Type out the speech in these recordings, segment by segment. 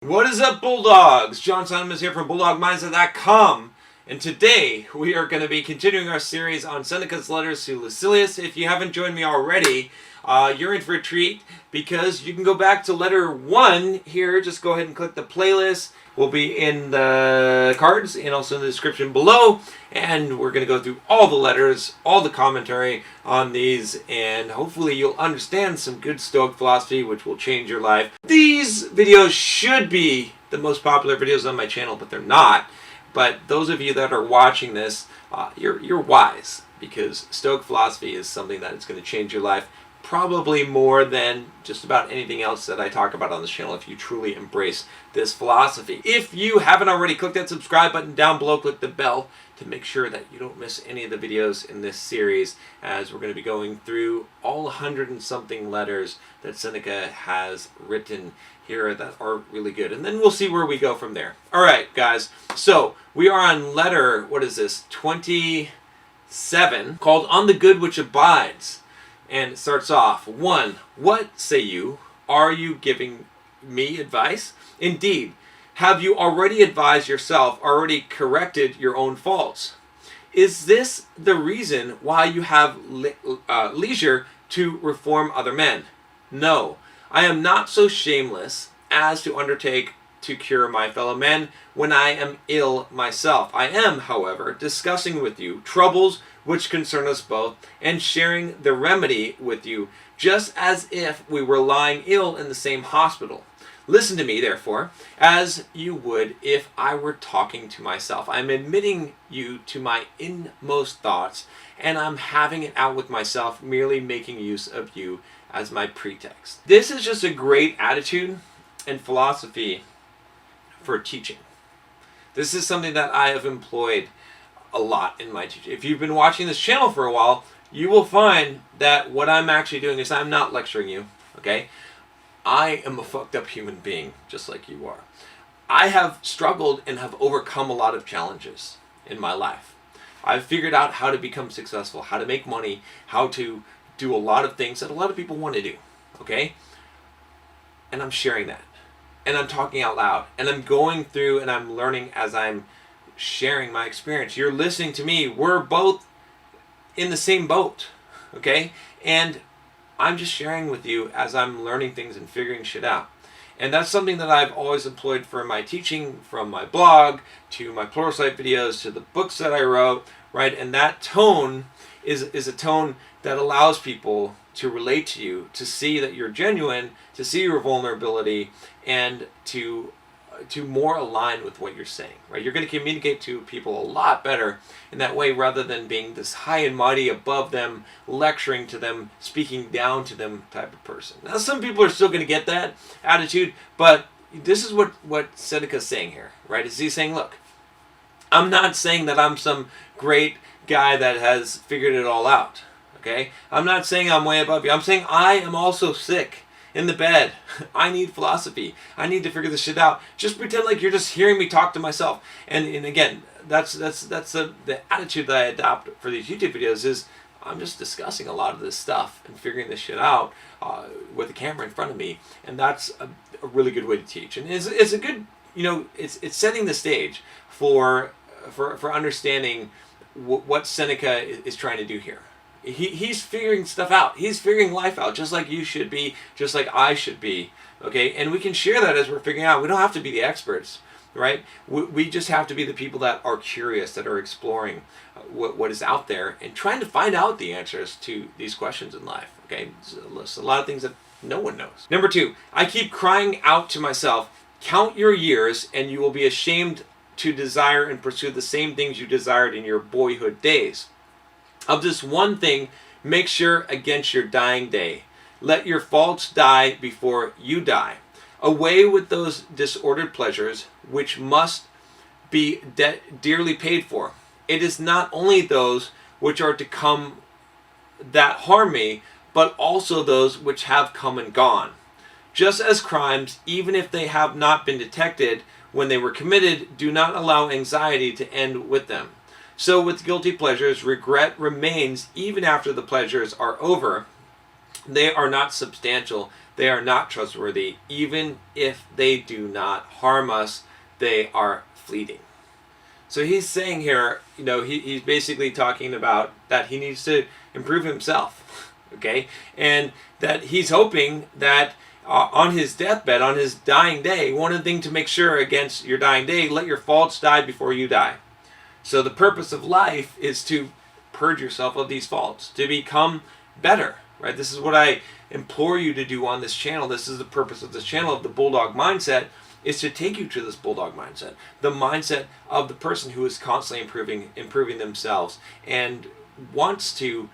What is up, Bulldogs? John Simon is here from BulldogMindset.com, and today we are going to be continuing our series on Seneca's letters to Lucilius. If you haven't joined me already, you're in for a treat because you can go back to letter 1 here. Just go ahead and click the playlist. Will be in the cards and also in the description below, and we're going to go through all the letters, all the commentary on these, and hopefully you'll understand some good Stoic philosophy which will change your life. These videos should be the most popular videos on my channel, but they're not. But those of you that are watching this, you're wise, because Stoic philosophy is something that is going to change your life probably more than just about anything else that I talk about on this channel if you truly embrace this philosophy. If you haven't already, click that subscribe button down below, click the bell to make sure that you don't miss any of the videos in this series, as we're going to be going through all 100 and something letters that Seneca has written here that are really good, and then we'll see where we go from there. Alright guys, so we are on letter, what is this, 27, called On the Good Which Abides. And it starts off, 1. What say you? Are you giving me advice? Indeed, have you already advised yourself, already corrected your own faults? Is this the reason why you have leisure to reform other men? No, I am not so shameless as to undertake to cure my fellow men when I am ill myself. I am, however, discussing with you troubles which concern us both, and sharing the remedy with you, just as if we were lying ill in the same hospital. Listen to me, therefore, as you would if I were talking to myself. I'm admitting you to my inmost thoughts, and I'm having it out with myself, merely making use of you as my pretext. This is just a great attitude and philosophy for teaching. This is something that I have employed a lot in my teaching. If you've been watching this channel for a while, you will find that what I'm actually doing is I'm not lecturing you, okay? I am a fucked up human being, just like you are. I have struggled and have overcome a lot of challenges in my life. I've figured out how to become successful, how to make money, how to do a lot of things that a lot of people want to do, okay? And I'm sharing that. And I'm talking out loud. And I'm going through and I'm learning as I'm sharing my experience. You're listening to me. We're both in the same boat, okay? And I'm just sharing with you as I'm learning things and figuring shit out. And that's something that I've always employed for my teaching, from my blog to my Pluralsight videos to the books that I wrote, right? And that tone is a tone that allows people to relate to you, to see that you're genuine, to see your vulnerability, and to more align with what you're saying, right? You're going to communicate to people a lot better in that way, rather than being this high and mighty above them, lecturing to them, speaking down to them type of person. Now, some people are still going to get that attitude, but this is what Seneca's saying here, right? Is he's saying, look, I'm not saying that I'm some great guy that has figured it all out, okay? I'm not saying I'm way above you. I'm saying I am also sick in the bed. I need philosophy. I need to figure this shit out. Just pretend like you're just hearing me talk to myself. And again, that's the attitude that I adopt for these YouTube videos, is I'm just discussing a lot of this stuff and figuring this shit out with the camera in front of me. And that's a really good way to teach. And it's a good, it's setting the stage for understanding what Seneca is trying to do here. He's figuring stuff out. He's figuring life out, just like you should be, just like I should be, okay? And we can share that as we're figuring out. We don't have to be the experts, right? We just have to be the people that are curious, that are exploring what is out there and trying to find out the answers to these questions in life, okay? It's a lot of things that no one knows. Number 2, I keep crying out to myself, count your years and you will be ashamed to desire and pursue the same things you desired in your boyhood days. Of this one thing, make sure against your dying day. Let your faults die before you die. Away with those disordered pleasures, which must be dearly paid for. It is not only those which are to come that harm me, but also those which have come and gone. Just as crimes, even if they have not been detected when they were committed, do not allow anxiety to end with them. So with guilty pleasures, regret remains even after the pleasures are over. They are not substantial, they are not trustworthy. Even if they do not harm us, they are fleeting. So he's saying here, he's basically talking about that he needs to improve himself, okay? And that he's hoping that on his deathbed, on his dying day, one thing to make sure against your dying day, let your faults die before you die. So the purpose of life is to purge yourself of these faults, to become better, right? This is what I implore you to do on this channel. This is the purpose of this channel, of the Bulldog mindset, is to take you to this Bulldog mindset, the mindset of the person who is constantly improving themselves and wants to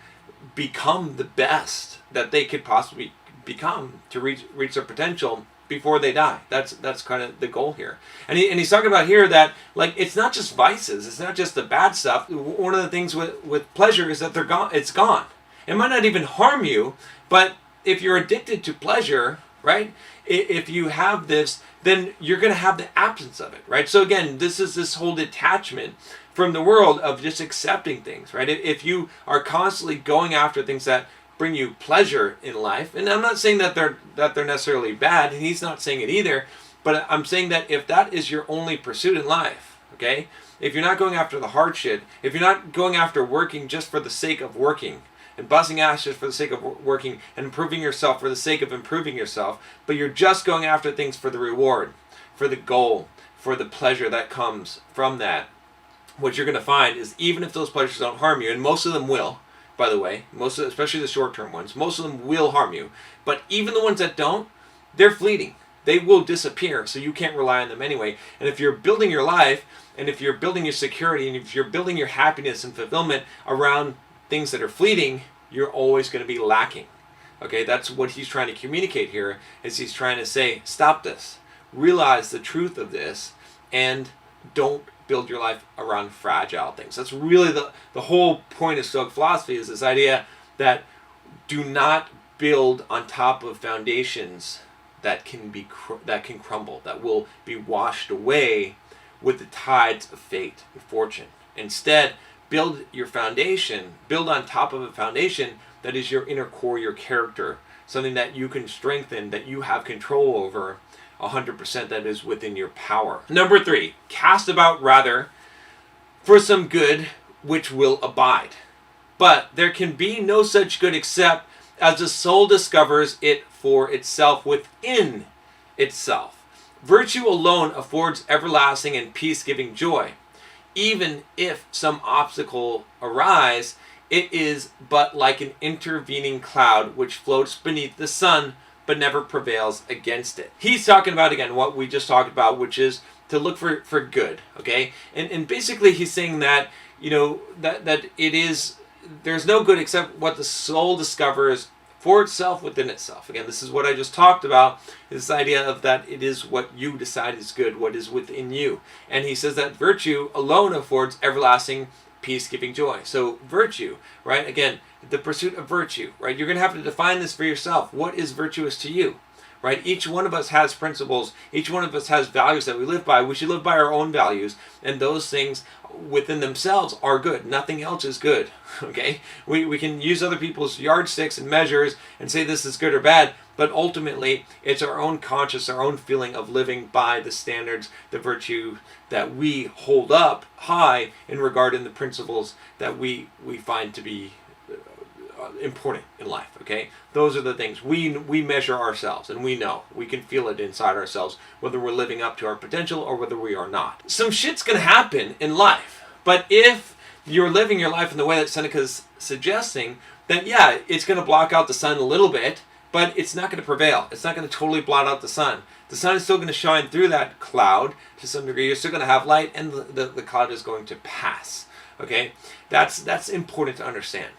become the best that they could possibly become to reach their potential before they die. That's kind of the goal here. And he's talking about here that, like, it's not just vices, it's not just the bad stuff. One of the things with pleasure is that they're gone. It's gone. It might not even harm you, but if you're addicted to pleasure, right? If you have this, then you're going to have the absence of it, right? So again, this is this whole detachment from the world of just accepting things, right? If you are constantly going after things that bring you pleasure in life, and I'm not saying that they're necessarily bad, and he's not saying it either, but I'm saying that if that is your only pursuit in life, okay? If you're not going after the hard shit, if you're not going after working just for the sake of working, and busting ass just for the sake of working, and improving yourself for the sake of improving yourself, but you're just going after things for the reward, for the goal, for the pleasure that comes from that, what you're going to find is even if those pleasures don't harm you, and most of them will, by the way, especially the short-term ones, most of them will harm you, but even the ones that don't, they're fleeting. They will disappear, so you can't rely on them anyway. And if you're building your life, and if you're building your security, and if you're building your happiness and fulfillment around things that are fleeting, you're always going to be lacking. Okay, that's what he's trying to communicate here, is he's trying to say, stop this. Realize the truth of this, and don't build your life around fragile things. That's really the whole point of Stoic philosophy, is this idea that do not build on top of foundations that can crumble, that will be washed away with the tides of fate and fortune. Instead, build your foundation, build on top of a foundation that is your inner core, your character, something that you can strengthen, that you have control over 100%, that is within your power. Number 3, cast about rather for some good which will abide. But there can be no such good except as the soul discovers it for itself within itself. Virtue alone affords everlasting and peace-giving joy. Even if some obstacle arise, it is but like an intervening cloud which floats beneath the sun but never prevails against it. He's talking about, again, what we just talked about, which is to look for good, okay? And basically he's saying that, that it is, there's no good except what the soul discovers for itself within itself. Again, this is what I just talked about, this idea of that it is what you decide is good, what is within you. And he says that virtue alone affords everlasting peace-giving joy. So virtue, right? Again, the pursuit of virtue, right? You're going to have to define this for yourself. What is virtuous to you, right? Each one of us has principles. Each one of us has values that we live by. We should live by our own values. And those things within themselves are good. Nothing else is good, okay? We can use other people's yardsticks and measures and say this is good or bad, but ultimately it's our own conscious, our own feeling of living by the standards, the virtue that we hold up high in regarding the principles that we find to be important in life, okay? Those are the things. We measure ourselves, and we know. We can feel it inside ourselves, whether we're living up to our potential or whether we are not. Some shit's going to happen in life, but if you're living your life in the way that Seneca's suggesting, then yeah, it's going to block out the sun a little bit, but it's not going to prevail. It's not going to totally blot out the sun. The sun is still going to shine through that cloud to some degree. You're still going to have light, and the cloud is going to pass, okay? That's important to understand.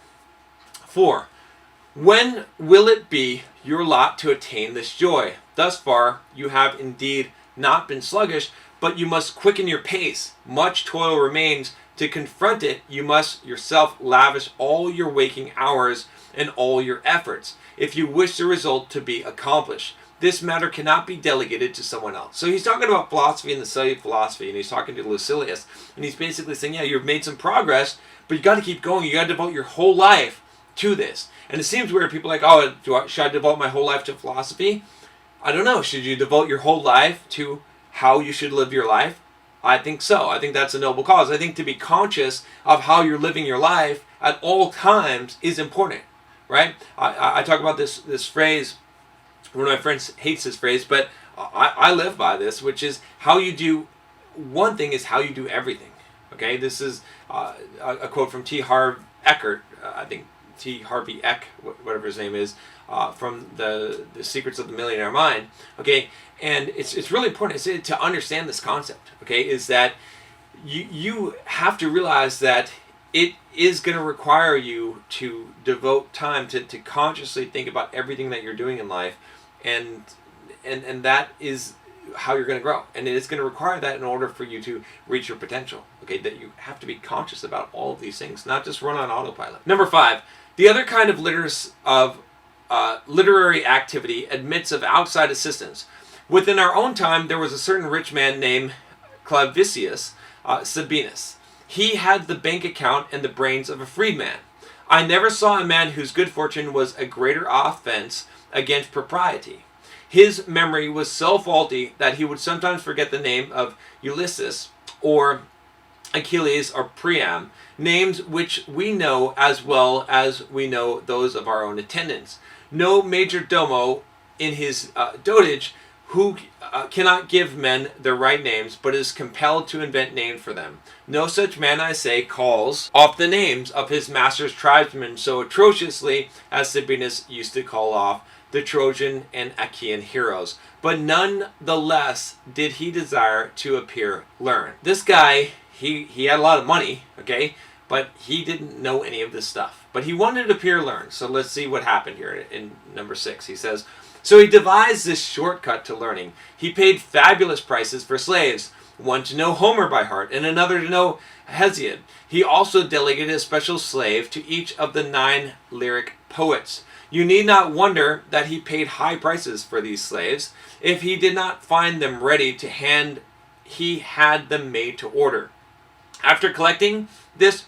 4. When will it be your lot to attain this joy? Thus far, you have indeed not been sluggish, but you must quicken your pace. Much toil remains. To confront it, you must yourself lavish all your waking hours and all your efforts, if you wish the result to be accomplished. This matter cannot be delegated to someone else. So he's talking about philosophy and the study of philosophy, and he's talking to Lucilius, and he's basically saying, yeah, you've made some progress, but you got to keep going. You got to devote your whole life to this. And it seems weird. People are like, oh, should I devote my whole life to philosophy? I don't know. Should you devote your whole life to how you should live your life? I think so. I think that's a noble cause. I think to be conscious of how you're living your life at all times is important, right? I talk about this phrase. One of my friends hates this phrase, but I live by this, which is how you do one thing is how you do everything. Okay, this is a quote from T. Harv Eckert, I think T. Harvey Eck, whatever his name is, from the Secrets of the Millionaire Mind. Okay, and it's really important to understand this concept. Okay, is that you have to realize that it is going to require you to devote time to consciously think about everything that you're doing in life, and that is how you're going to grow. And it is going to require that in order for you to reach your potential. Okay, that you have to be conscious about all of these things, not just run on autopilot. Number 5, the other kind of literary activity admits of outside assistance. Within our own time, there was a certain rich man named Clavicius Sabinus. He had the bank account and the brains of a freedman. I never saw a man whose good fortune was a greater offense against propriety. His memory was so faulty that he would sometimes forget the name of Ulysses or Achilles or Priam, names which we know as well as we know those of our own attendants. No major domo in his dotage who cannot give men their right names, but is compelled to invent names for them. No such man, I say, calls off the names of his master's tribesmen so atrociously as Sabinus used to call off the Trojan and Achaean heroes. But none the less did he desire to appear learned. This guy, he had a lot of money, okay, but he didn't know any of this stuff. But he wanted to appear learned. So let's see what happened here in number 6. He says, so he devised this shortcut to learning. He paid fabulous prices for slaves, one to know Homer by heart and another to know Hesiod. He also delegated a special slave to each of the 9 lyric poets. You need not wonder that he paid high prices for these slaves. If he did not find them ready to hand, he had them made to order. After collecting this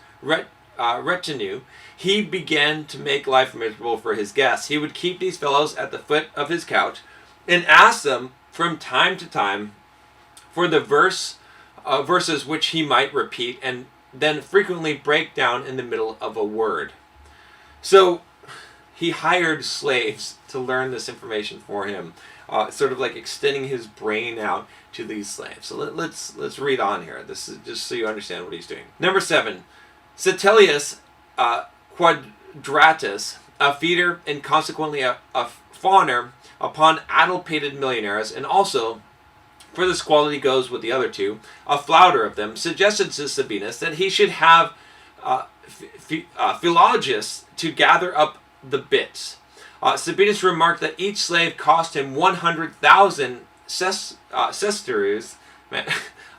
retinue, he began to make life miserable for his guests. He would keep these fellows at the foot of his couch and ask them from time to time for the verses which he might repeat and then frequently break down in the middle of a word. So he hired slaves to learn this information for him, sort of like extending his brain out to these slaves. So let's read on here. This is just so you understand what he's doing. Number 7, Setelius Quadratus, a feeder and consequently a fawner upon addle-pated millionaires, and also, for this quality goes with the other 2, a flouter of them, suggested to Sabinus that he should have philologists to gather up the bits. Sabinus remarked that each slave cost him 100,000 sesterces. Man,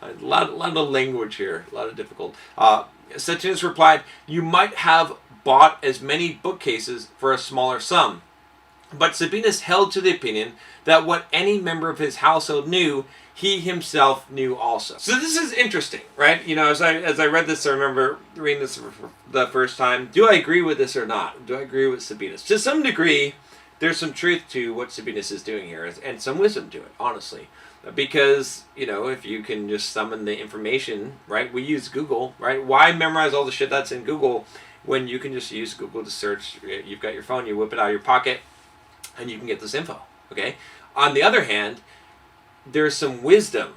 a lot of language here, a lot of difficult. Sabinus replied, you might have bought as many bookcases for a smaller sum. But Sabinus held to the opinion that what any member of his household knew, he himself knew also. So this is interesting, right? You know, as I read this, I remember reading this for the first time. Do I agree with this or not? Do I agree with Sabinus? To some degree, there's some truth to what Sabinus is doing here, and some wisdom to it, honestly. Because, you know, if you can just summon the information, right? We use Google, right? Why memorize all the shit that's in Google when you can just use Google to search? You've got your phone, you whip it out of your pocket, and you can get this info, okay? On the other hand, there's some wisdom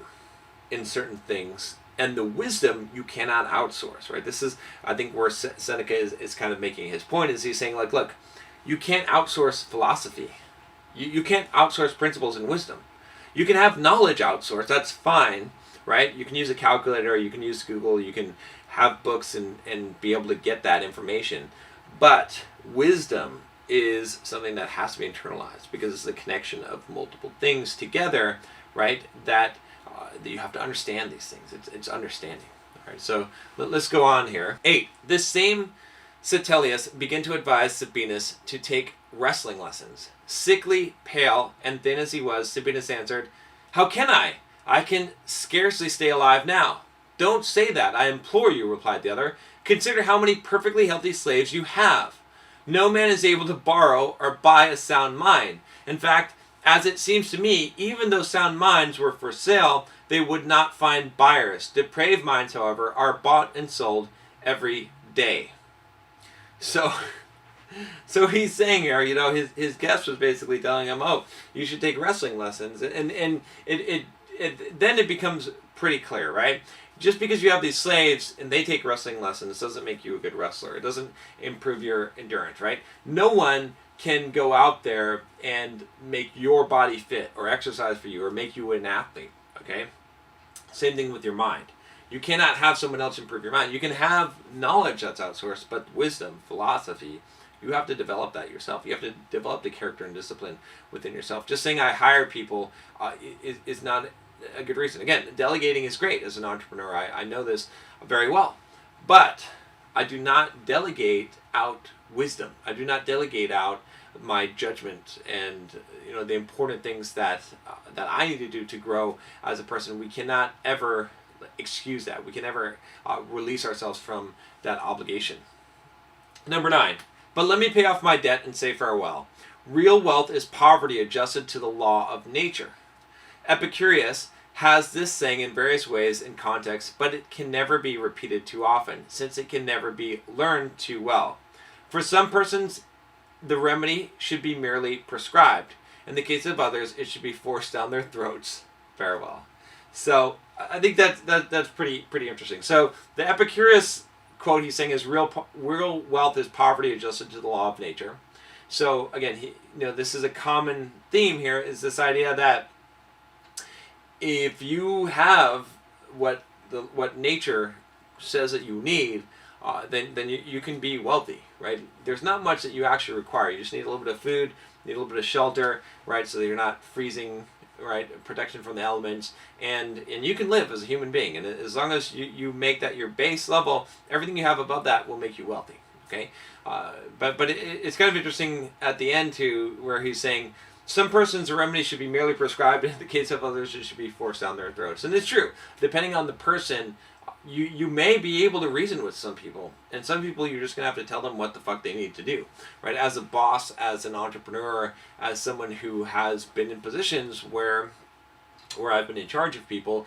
in certain things, and the wisdom you cannot outsource, right? This is, I think, where Seneca is kind of making his point, is he's saying, like, look, you can't outsource philosophy. You can't outsource principles and wisdom. You can have knowledge outsourced, that's fine, right? You can use a calculator, you can use Google, you can have books and be able to get that information. But wisdom is something that has to be internalized because it's the connection of multiple things together, right? That you have to understand these things. It's understanding. All right, so let's go on here. 8. This same Setelius began to advise Sabinus to take wrestling lessons. Sickly, pale, and thin as he was, Sabinus answered, how can I? I can scarcely stay alive now. Don't say that, I implore you, replied the other. Consider how many perfectly healthy slaves you have. No man is able to borrow or buy a sound mind. In fact, as it seems to me, even though sound minds were for sale, they would not find buyers. Depraved minds, however, are bought and sold every day. So, so he's saying here, his guest was basically telling him, oh, you should take wrestling lessons. And then it becomes pretty clear, right? Just because you have these slaves and they take wrestling lessons doesn't make you a good wrestler. It doesn't improve your endurance, right? No one can go out there and make your body fit or exercise for you or make you an athlete, okay? Same thing with your mind. You cannot have someone else improve your mind. You can have knowledge that's outsourced, but wisdom, philosophy, you have to develop that yourself. You have to develop the character and discipline within yourself. Just saying I hire people is not a good reason. Again, delegating is great as an entrepreneur. I know this very well. But I do not delegate out wisdom. I do not delegate out my judgment and the important things that I need to do to grow as a person. We cannot ever excuse that. We can never release ourselves from that obligation. Number 9, but let me pay off my debt and say farewell. Real wealth is poverty adjusted to the law of nature. Epicurus has this saying in various ways and contexts, but it can never be repeated too often, since it can never be learned too well. For some persons, the remedy should be merely prescribed. In the case of others, it should be forced down their throats. Farewell. So I think that's pretty interesting. So the Epicurus quote he's saying is real wealth is poverty adjusted to the law of nature. So again, this is a common theme here, is this idea that if you have what nature says that you need, then you can be wealthy, right? There's not much that you actually require. You just need a little bit of food, need a little bit of shelter, right, so that you're not freezing, right? Protection from the elements, and you can live as a human being. And as long as you make that your base level, everything you have above that will make you wealthy. Okay, but it's kind of interesting at the end too, where he's saying some persons a remedy should be merely prescribed. In the case of others, it should be forced down their throats. And it's true. Depending on the person, you may be able to reason with some people, and some people you're just gonna have to tell them what the fuck they need to do, right? As a boss, as an entrepreneur, as someone who has been in positions where I've been in charge of people,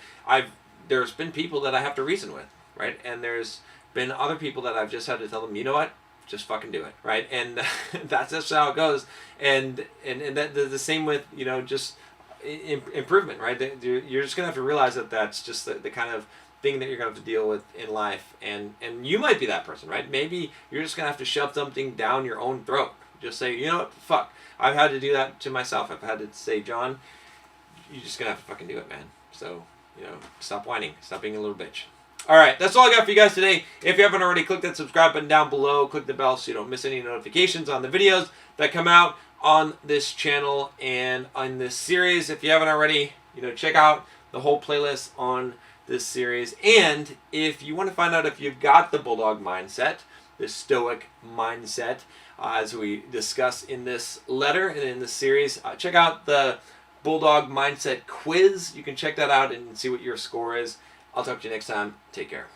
there's been people that I have to reason with, right? And there's been other people that I've just had to tell them, you know what? Just fucking do it, right? And that's just how it goes. And that the same with just improvement, right? You're just gonna have to realize that that's just the kind of thing that you're gonna have to deal with in life, and you might be that person, right? Maybe you're just gonna have to shove something down your own throat. Just say, you know what, fuck. I've had to do that to myself. I've had to say, John, you're just gonna have to fucking do it, man. So stop whining, stop being a little bitch. All right, that's all I got for you guys today. If you haven't already, click that subscribe button down below. Click the bell so you don't miss any notifications on the videos that come out on this channel and on this series. If you haven't already, check out the whole playlist on this series. And if you want to find out if you've got the Bulldog mindset, the Stoic mindset, as we discuss in this letter and in this series, check out the Bulldog mindset quiz. You can check that out and see what your score is. I'll talk to you next time. Take care.